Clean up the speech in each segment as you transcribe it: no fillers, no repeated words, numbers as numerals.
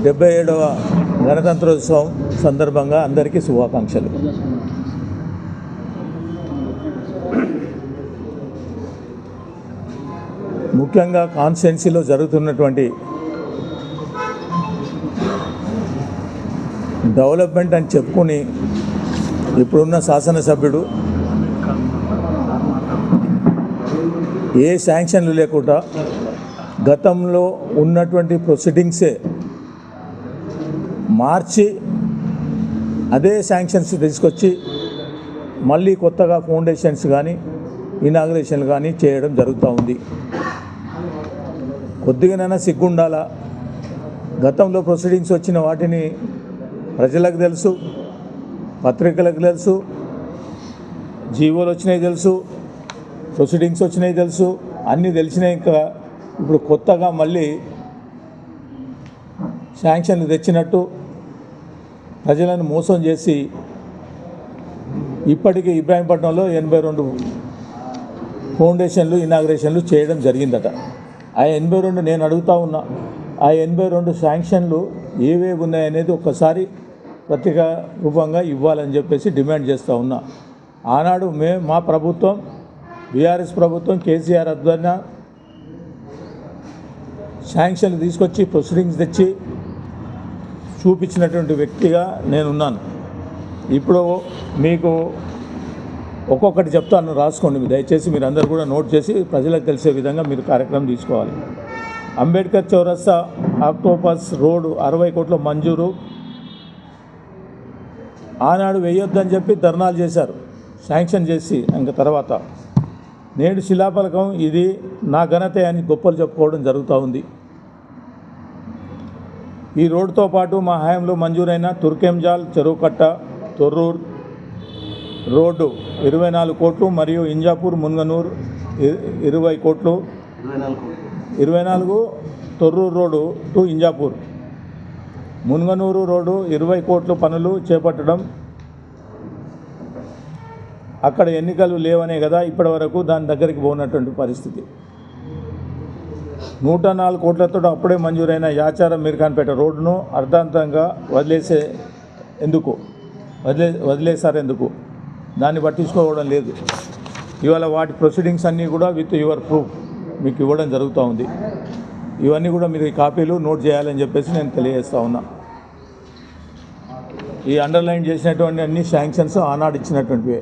77వ గణతంత్రోత్సవం సందర్భంగా అందరికీ శుభాకాంక్షలు. ముఖ్యంగా కాన్స్టిట్యున్సీలో జరుగుతున్నటువంటి డెవలప్మెంట్ అని చెప్పుకొని ఇప్పుడున్న శాసనసభ్యుడు ఏ శాంక్షన్లు లేకుండా గతంలో ఉన్నటువంటి ప్రొసీడింగ్సే మార్చి అదే శాంక్షన్స్ తీసుకొచ్చి మళ్ళీ కొత్తగా ఫౌండేషన్స్ కానీ ఇనాగ్రేషన్లు కానీ చేయడం జరుగుతూ ఉంది. కొద్దిగానైనా సిగ్గుండాలా. గతంలో ప్రొసీడింగ్స్ వచ్చిన వాటిని ప్రజలకు తెలుసు, పత్రికలకు తెలుసు, జీవోలు వచ్చినాయి తెలుసు, ప్రొసీడింగ్స్ వచ్చినాయి తెలుసు, అన్నీ తెలిసినాయి. ఇంకా ఇప్పుడు కొత్తగా మళ్ళీ శాంక్షన్లు తెచ్చినట్టు ప్రజలను మోసం చేసి ఇప్పటికీ ఇబ్రాహీంపట్నంలో 82 ఫౌండేషన్లు ఇనాగ్రేషన్లు చేయడం జరిగిందట. ఆ 82 నేను అడుగుతా ఉన్నా, ఆ 82 శాంక్షన్లు ఏవేవి ఉన్నాయనేది ఒక్కసారి పత్రికా రూపంగా ఇవ్వాలని చెప్పేసి డిమాండ్ చేస్తూ ఉన్నా. ఆనాడు మా ప్రభుత్వం, బీఆర్ఎస్ ప్రభుత్వం, కేసీఆర్ ఆధ్వర్యాన శాంక్షన్లు తీసుకొచ్చి ప్రొసీడింగ్స్ తెచ్చి చూపించినటువంటి వ్యక్తిగా నేనున్నాను. ఇప్పుడు మీకు ఒక్కొక్కటి చెప్తాను, రాసుకోండి. దయచేసి మీరు అందరూ కూడా నోట్ చేసి ప్రజలకు తెలిసే విధంగా మీరు కార్యక్రమం తీసుకోవాలి. అంబేద్కర్ చౌరస్తా ఆక్టోపస్ రోడ్డు 60 కోట్ల మంజూరు. ఆనాడు వేయొద్దని చెప్పి ధర్నాలు చేశారు, శాంక్షన్ చేసి ఇంక తర్వాత నేడు శిలాఫలకం ఇది నా ఘనతే అని గొప్పలు చెప్పుకోవడం జరుగుతూ ఉంది. ఈ రోడ్డుతో పాటు మా హయాంలో మంజూరైన తుర్కెంజాల్ చెరువుకట్ట తొర్రూరు రోడ్డు 24 కోట్లు మరియు ఇంజాపూర్ మున్గనూరు 20 కోట్లు, 24 Thorrur road to Injapur Munganur road 20 కోట్ల పనులు చేపట్టడం. అక్కడ ఎన్నికలు లేవనే కదా ఇప్పటి వరకు దాని దగ్గరికి పోనటువంటి పరిస్థితి. 104 కోట్లతో అప్పుడే మంజూరైన యాచారం మీర్ఖాన్పేట రోడ్డును అర్ధాంతంగా వదిలేశారు ఎందుకు? దాన్ని పట్టించుకోవడం లేదు. ఇవాళ వాటి ప్రొసీడింగ్స్ అన్నీ కూడా విత్ యువర్ ప్రూఫ్ మీకు ఇవ్వడం జరుగుతూ ఉంది. ఇవన్నీ కూడా మీరు ఈ కాపీలు నోట్ చేయాలని చెప్పేసి నేను తెలియజేస్తూ ఉన్నా. ఈ అండర్లైన్ చేసినటువంటి అన్ని శాంక్షన్స్ ఆనాడు ఇచ్చినటువంటివే.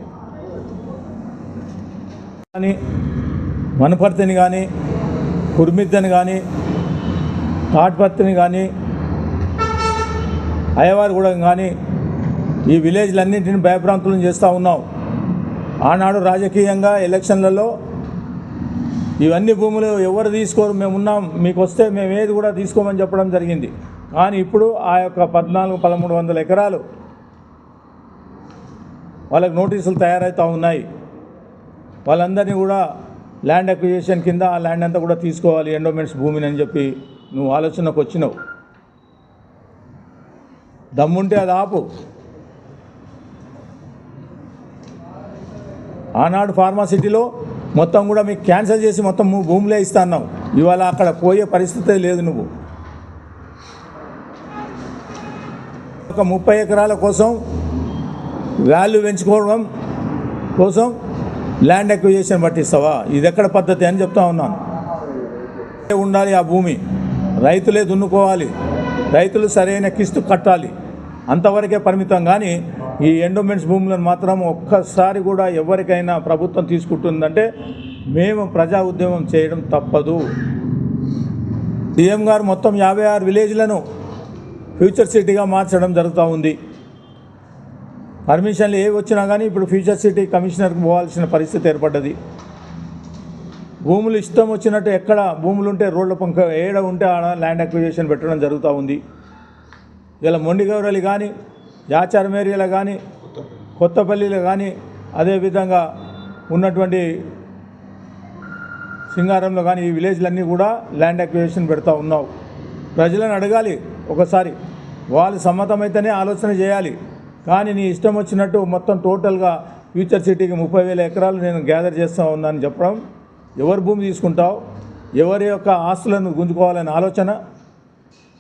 కానీ వనపర్తిని కానీ, కుర్మిద్దని కానీ, తాడ్పత్రిని కానీ, అయ్యవారిగూడెం కానీ ఈ విలేజ్లన్నింటిని భయభ్రాంతులను చేస్తూ ఉన్నాం. ఆనాడు రాజకీయంగా ఎలక్షన్లలో ఇవన్నీ భూములు ఎవరు తీసుకోరు, మేము ఉన్నాం, మీకు వస్తే మేము ఏది కూడా తీసుకోమని చెప్పడం జరిగింది. కానీ ఇప్పుడు ఆ యొక్క 1400-1300 ఎకరాలు వాళ్ళకి నోటీసులు తయారవుతూ ఉన్నాయి. వాళ్ళందరినీ కూడా ల్యాండ్ అక్విజిషన్ కింద ఆ ల్యాండ్ అంతా కూడా తీసుకోవాలి, ఎండోమెంట్స్ భూమిని అని చెప్పి నువ్వు ఆలోచనకు వచ్చినావు. దమ్ముంటే అది ఆపు. ఆనాడు ఫార్మాసిటీలో మొత్తం కూడా మీకు క్యాన్సల్ చేసి మొత్తం భూములే ఇస్తా అన్నావు. ఇవాళ అక్కడ పోయే పరిస్థితే లేదు. నువ్వు ఒక 30 ఎకరాల కోసం వాల్యూ పెంచుకోవడం కోసం ల్యాండ్ అక్విజిషన్ పట్టిస్తావా? ఇది ఎక్కడ పద్ధతి అని చెప్తా ఉన్నాను. ఉండాలి ఆ భూమి, రైతులే దున్నుకోవాలి, రైతులు సరైన కిస్తు కట్టాలి, అంతవరకే పరిమితం. కానీ ఈ ఎండోమెంట్స్ భూములను మాత్రం ఒక్కసారి కూడా ఎవరికైనా ప్రభుత్వం తీసుకుంటుందంటే మేము ప్రజా ఉద్యమం చేయడం తప్పదు. సీఎం గారు మొత్తం 56 విలేజ్లను ఫ్యూచర్ సిటీగా మార్చడం జరుగుతూ ఉంది. పర్మిషన్లు ఏవి వచ్చినా కానీ ఇప్పుడు ఫ్యూచర్ సిటీ కమిషనర్కి పోవాల్సిన పరిస్థితి ఏర్పడ్డది. భూములు ఇష్టం వచ్చినట్టు ఎక్కడ భూములు ఉంటే రోడ్ల పంక ఏడ ఉంటే ఆడ ల్యాండ్ అక్విజిషన్ పెట్టడం జరుగుతూ ఉంది. ఇలా మొండిగౌరలి కానీ, యాచారం ఏరియాలో కానీ, కొత్తపల్లిలో కానీ, అదేవిధంగా ఉన్నటువంటి సింగారంలో కానీ ఈ విలేజ్లన్నీ కూడా ల్యాండ్ అక్విజిషన్ పెడతా ఉన్నావు. ప్రజలను అడగాలి ఒకసారి, వాళ్ళు సమ్మతమైతేనే ఆలోచన చేయాలి. కానీ నీ ఇష్టం వచ్చినట్టు మొత్తం టోటల్గా ఫ్యూచర్ సిటీకి 30,000 ఎకరాలు నేను గ్యాదర్ చేస్తూ ఉన్నాను చెప్పడం, ఎవరు భూమి తీసుకుంటావు, ఎవరి యొక్క ఆస్తులను గుంజుకోవాలనే ఆలోచన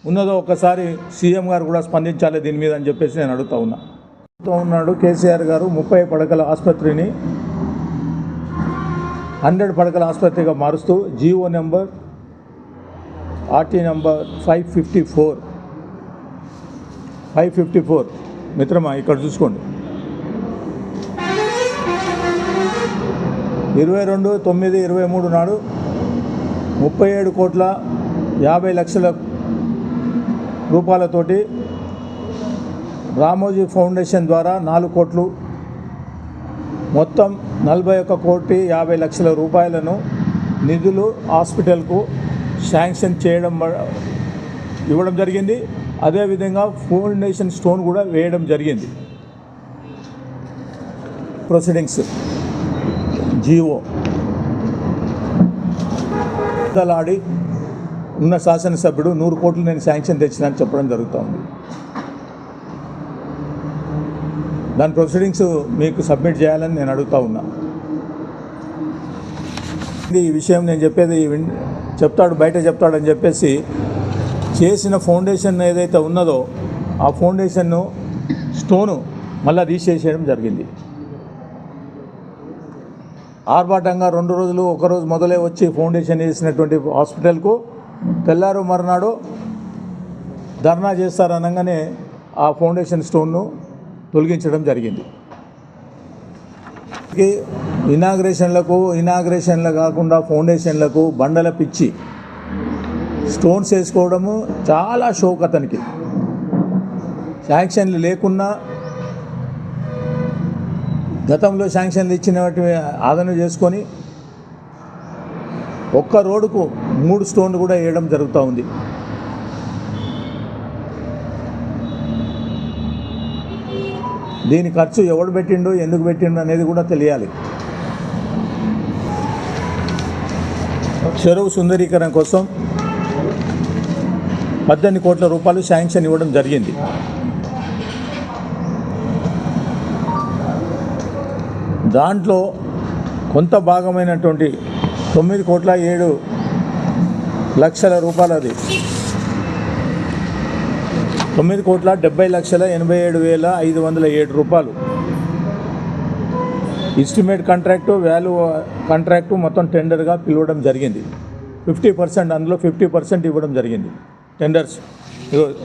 ఉన్నదో ఒకసారి సీఎం గారు కూడా స్పందించాలి దీని మీద అని చెప్పేసి నేను అడుగుతా ఉన్నాడు. కేసీఆర్ గారు 30 పడకల ఆసుపత్రిని 100 పడకల ఆసుపత్రిగా మారుస్తూ జీవో నెంబర్ ఆర్టీ నెంబర్ 554 మిత్రమా ఇక్కడ చూసుకోండి, 22/9/23 నాడు 37,50,00,000 రూపాయలతోటి రామోజీ ఫౌండేషన్ ద్వారా 4 కోట్లు మొత్తం 41,50,00,000 రూపాయలను నిధులు హాస్పిటల్కు శాంక్షన్ ఇవ్వడం జరిగింది. అదేవిధంగా ఫౌండేషన్ స్టోన్ కూడా వేయడం జరిగింది. ప్రొసీడింగ్స్ జీవో దలాడి ఉన్న శాసనసభ్యుడు 100 కోట్లు నేను శాంక్షన్ తెచ్చినని చెప్పడం జరుగుతుంది. దాని ప్రొసీడింగ్స్ మీకు సబ్మిట్ చేయాలని నేను అడుగుతా ఉన్నా. ఈ విషయం నేను చెప్పేది బయట చెప్తాడని చెప్పేసి చేసిన ఫౌండేషన్ ఏదైతే ఉన్నదో ఆ ఫౌండేషన్ను స్టోను మళ్ళీ రీచేసేయడం జరిగింది. ఆర్భాటంగా 2 రోజులు 1 రోజు మొదలే వచ్చి ఫౌండేషన్ వేసినటువంటి హాస్పిటల్కు తెల్లారు మర్నాడు ధర్నా చేస్తారనగానే ఆ ఫౌండేషన్ స్టోన్ను తొలగించడం జరిగింది. ఇనాగ్రేషన్లు కాకుండా ఫౌండేషన్లకు బండల పిచ్చి స్టోన్స్ వేసుకోవడము చాలా షోక్. అతనికి శాంక్షన్లు లేకున్నా గతంలో శాంక్షన్లు ఇచ్చిన వాటిని ఆదరణ చేసుకొని ఒక్క రోడ్డుకు 3 స్టోన్లు కూడా వేయడం జరుగుతూ ఉంది. దీని ఖర్చు ఎవడు పెట్టిండో ఎందుకు పెట్టిండో అనేది కూడా తెలియాలి. చెరువు సుందరీకరణ కోసం 18 కోట్ల రూపాయలు శాంక్షన్ ఇవ్వడం జరిగింది. దాంట్లో కొంత భాగమైనటువంటి 9,07,00,000 రూపాయలు, అది 9,70,87,507 రూపాయలు ఎస్టిమేట్ కాంట్రాక్టు మొత్తం టెండర్గా పిలవడం జరిగింది. 50%, అందులో 50% ఇవ్వడం జరిగింది టెండర్స్.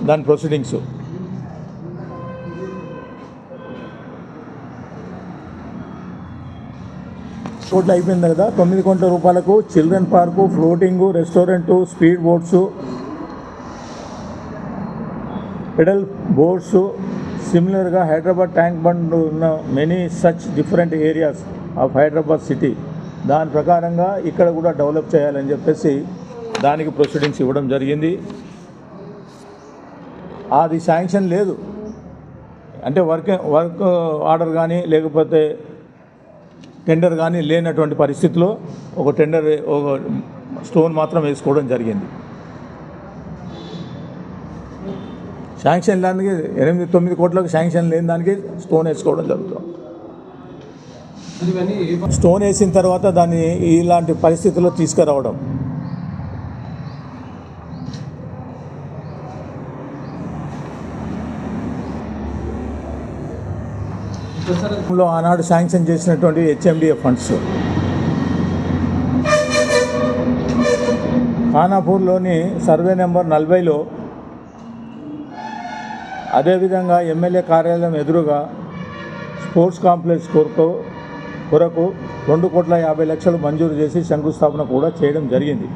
దాని ప్రొసీడింగ్స్ కోట్లు అయిపోయింది కదా. 9 కోట్ల రూపాయలకు children park, floating, restaurant, speed boats, pedal boats, సిమిలర్గా హైదరాబాద్ ట్యాంక్ బండ్ ఉన్న many such different areas of Hyderabad city. దాని ప్రకారంగా ఇక్కడ కూడా డెవలప్ చేయాలని చెప్పేసి దానికి ప్రొసీడింగ్స్ ఇవ్వడం జరిగింది. అది శాంక్షన్ లేదు అంటే వర్క్ ఆర్డర్ కానీ లేకపోతే టెండర్ కానీ లేనటువంటి పరిస్థితిలో ఒక స్టోన్ మాత్రం వేసుకోవడం జరిగింది. శాంక్షన్ దానికి 8-9 కోట్లకు శాంక్షన్ లేని దానికి స్టోన్ వేసుకోవడం జరుగుతుంది. స్టోన్ వేసిన తర్వాత దాన్ని ఇలాంటి పరిస్థితుల్లో తీసుకురావడం. ఆనాడు శాంక్షన్ చేసినటువంటి హెచ్ఎండిఏ ఫండ్స్ ఖానాపూర్లోని సర్వే నెంబర్ 40లో, అదేవిధంగా ఎమ్మెల్యే కార్యాలయం ఎదురుగా స్పోర్ట్స్ కాంప్లెక్స్ కొరకు 2,50,00,000 మంజూరు చేసి శంకుస్థాపన కూడా చేయడం జరిగింది.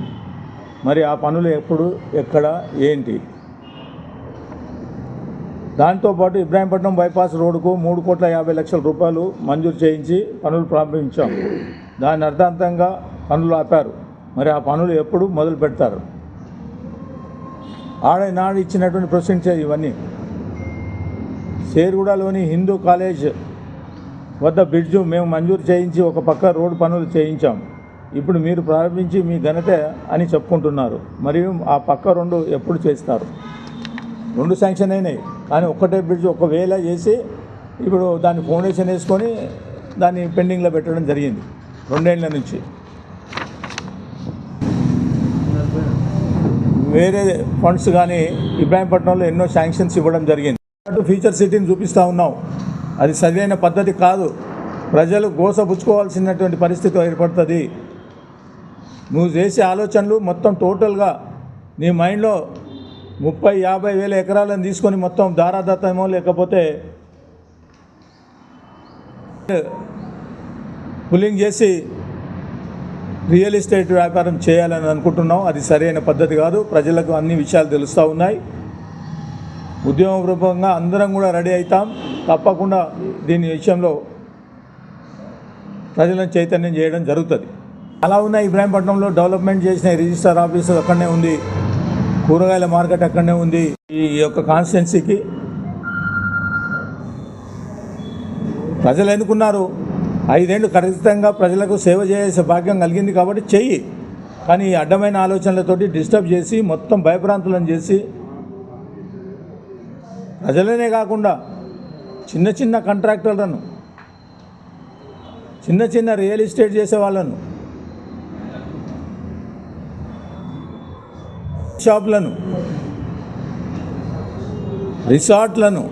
మరి ఆ పనులు ఎప్పుడు, ఎక్కడ, ఏంటి? దాంతోపాటు ఇబ్రాహీంపట్నం బైపాస్ రోడ్డుకు 3,50,00,000 రూపాయలు మంజూరు చేయించి పనులు ప్రారంభించాం. దాని అర్థాంతంగా పనులు ఆపారు. మరి ఆ పనులు ఎప్పుడు మొదలు పెడతారు? నాడు ఇచ్చినటువంటి ప్రొసీడింగ్స్ ఇవన్నీ. షేర్గూడలోని హిందూ కాలేజ్ వద్ద బ్రిడ్జు మేము మంజూరు చేయించి ఒక పక్క రోడ్డు పనులు చేయించాం. ఇప్పుడు మీరు ప్రారంభించి మీ ఘనత అని చెప్పుకుంటున్నారు. మరియు ఆ పక్క 2 ఎప్పుడు చేస్తారు? 2 శాంక్షన్ అయినాయి కానీ ఒక్కటే బ్రిడ్జ్ ఒకవేళ చేసి ఇప్పుడు దాన్ని ఫౌండేషన్ వేసుకొని దాన్ని పెండింగ్లో పెట్టడం జరిగింది 2 ఏళ్ల నుంచి. వేరే ఫండ్స్ కానీ ఇబ్రాహీంపట్నంలో ఎన్నో శాంక్షన్స్ ఇవ్వడం జరిగింది. ఫ్యూచర్ సిటీని చూపిస్తూ ఉన్నాం. అది సరైన పద్ధతి కాదు. ప్రజలు గోసపుచ్చుకోవాల్సినటువంటి పరిస్థితి ఏర్పడుతుంది. నువ్వు చేసే ఆలోచనలు మొత్తం టోటల్గా నీ మైండ్లో 30-50 వేల ఎకరాలను తీసుకొని మొత్తం దారాదత్తమో లేకపోతే పుల్లింగ్ చేసి రియల్ ఎస్టేట్ వ్యాపారం చేయాలని అనుకుంటున్నావు. అది సరైన పద్ధతి కాదు. ప్రజలకు అన్ని విషయాలు తెలుస్తూ ఉన్నాయి. ఉద్యమపూర్వకంగా అందరం కూడా రెడీ అవుతాం. తప్పకుండా దీని విషయంలో ప్రజలను చైతన్యం చేయడం జరుగుతుంది. అలా ఉన్న ఇబ్రాహీంపట్నంలో డెవలప్మెంట్ చేసిన రిజిస్టర్ ఆఫీస్ అక్కడనే ఉంది, కూరగాయల మార్కెట్ అక్కడనే ఉంది. ఈ యొక్క కాన్స్టిట్యున్సీకి ప్రజలు ఎన్నుకున్నారు. 5 ఏళ్ళు ఖచ్చితంగా ప్రజలకు సేవ చేసే భాగ్యం కలిగింది కాబట్టి చెయ్యి. కానీ ఈ అడ్డమైన ఆలోచనలతోటి డిస్టర్బ్ చేసి మొత్తం భయభ్రాంతులను చేసి ప్రజలనే కాకుండా చిన్న చిన్న కాంట్రాక్టర్లను, చిన్న చిన్న రియల్ ఎస్టేట్ చేసే వాళ్ళను, షాప్లను, రిసార్ట్లను,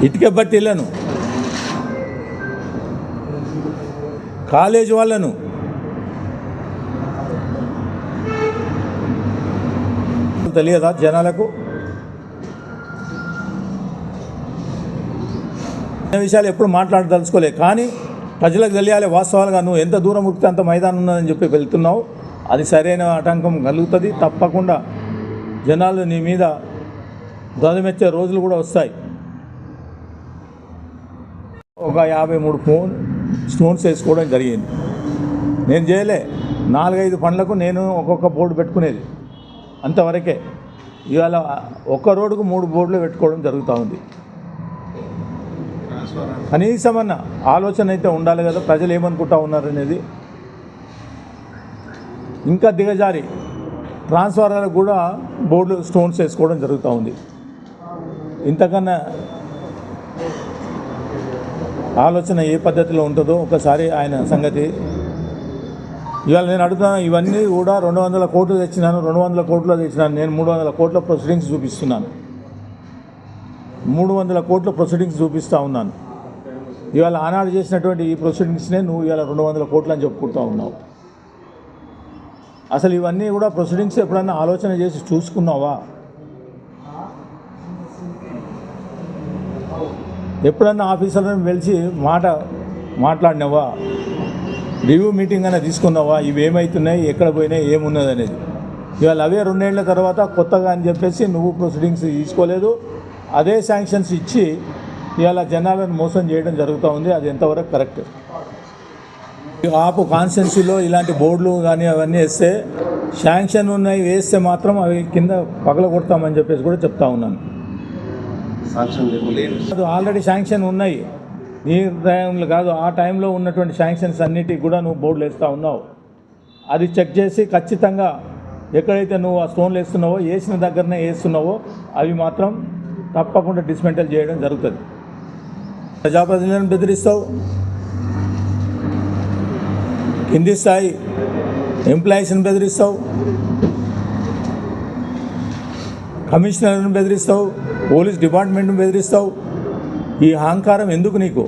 ఇటుక బట్టీలను, కాలేజ్ వాళ్ళను తెలియదా జనాలకు? విషయాలు ఎప్పుడు మాట్లాడదలుచుకోలే. కానీ ప్రజలకు తెలియాలి వాస్తవాలుగా. నువ్వు ఎంత దూరం ఉరికితే అంత మైదానం ఉన్నదని చెప్పి వెళ్తున్నావు. అది సరైన ఆటంకం కలుగుతుంది. తప్పకుండా జనాలు నీ మీద ధ్వజమెచ్చే రోజులు కూడా వస్తాయి. ఒక 53 స్టోన్స్ వేసుకోవడం జరిగింది. నేను చేయలే. 4-5 పనులకు నేను ఒక్కొక్క బోర్డు పెట్టుకునేది, అంతవరకే. ఇవాళ ఒక్క రోడ్డుకు 3 బోర్డులు పెట్టుకోవడం జరుగుతూ ఉంది. కనీసమన్న ఆలోచన అయితే ఉండాలి కదా, ప్రజలు ఏమనుకుంటా ఉన్నారనేది. ఇంకా దిగజారి ట్రాన్స్ఫార్మర్లకు కూడా బోర్డులు స్టోన్స్ వేసుకోవడం జరుగుతూ ఉంది. ఇంతకన్నా ఆలోచన ఏ పద్ధతిలో ఉంటుందో ఒకసారి ఆయన సంగతి. ఇవాళ నేను అడుగుతున్నా, ఇవన్నీ కూడా 200 కోట్లు తెచ్చినాను, 200 కోట్లు తెచ్చినాను. నేను 300 కోట్ల ప్రొసీడింగ్స్ చూపిస్తున్నాను. 300 కోట్ల ప్రొసీడింగ్స్ చూపిస్తూ ఉన్నాను. ఇవాళ ఆనాడు చేసినటువంటి ఈ ప్రొసీడింగ్స్నే నువ్వు ఇవాళ 200 కోట్లు అని చెప్పుకుంటూ ఉన్నావు. అసలు ఇవన్నీ కూడా ప్రొసీడింగ్స్ ఎప్పుడన్నా ఆలోచన చేసి చూసుకున్నావా? ఎప్పుడన్నా ఆఫీసర్లను పిలిచి మాట్లాడినావా? రివ్యూ మీటింగ్ అయినా తీసుకున్నావా? ఇవి ఏమవుతున్నాయి, ఎక్కడ పోయినాయి, ఏమున్నది అనేది. ఇవాళ అవే 2 ఏళ్ల తర్వాత కొత్తగా అని చెప్పేసి నువ్వు ప్రొసీడింగ్స్ తీసుకోలేదు. అదే శాంక్షన్స్ ఇచ్చి ఇవాళ జనాలను మోసం చేయడం జరుగుతూ ఉంది. అది ఎంతవరకు కరెక్ట్? ఆపు కాన్స్టిట్యున్సీలో ఇలాంటి బోర్డులు కానీ అవన్నీ వేస్తే, శాంక్షన్ ఉన్నాయి వేస్తే మాత్రం అవి కింద పగలగొడతామని చెప్పేసి కూడా చెప్తా ఉన్నాను. ఆల్రెడీ శాంక్షన్ ఉన్నాయి. నీ టైంలో కాదు, ఆ టైంలో ఉన్నటువంటి శాంక్షన్స్ అన్నిటికి కూడా నువ్వు బోర్డులు వేస్తూ ఉన్నావు. అది చెక్ చేసి ఖచ్చితంగా ఎక్కడైతే నువ్వు ఆ స్టోన్లు వేస్తున్నావో, వేసిన దగ్గరనే వేస్తున్నావో అవి మాత్రం తప్పకుండా డిస్మెంటల్ చేయడం జరుగుతుంది. ప్రజాప్రతినిధులను బెదిరిస్తావు, కింది స్థాయి ఎంప్లాయీస్ని బెదిరిస్తావు, కమిషనర్ని బెదిరిస్తావు, పోలీస్ డిపార్ట్మెంట్ని బెదిరిస్తావు. ఈ అహంకారం ఎందుకు నీకు?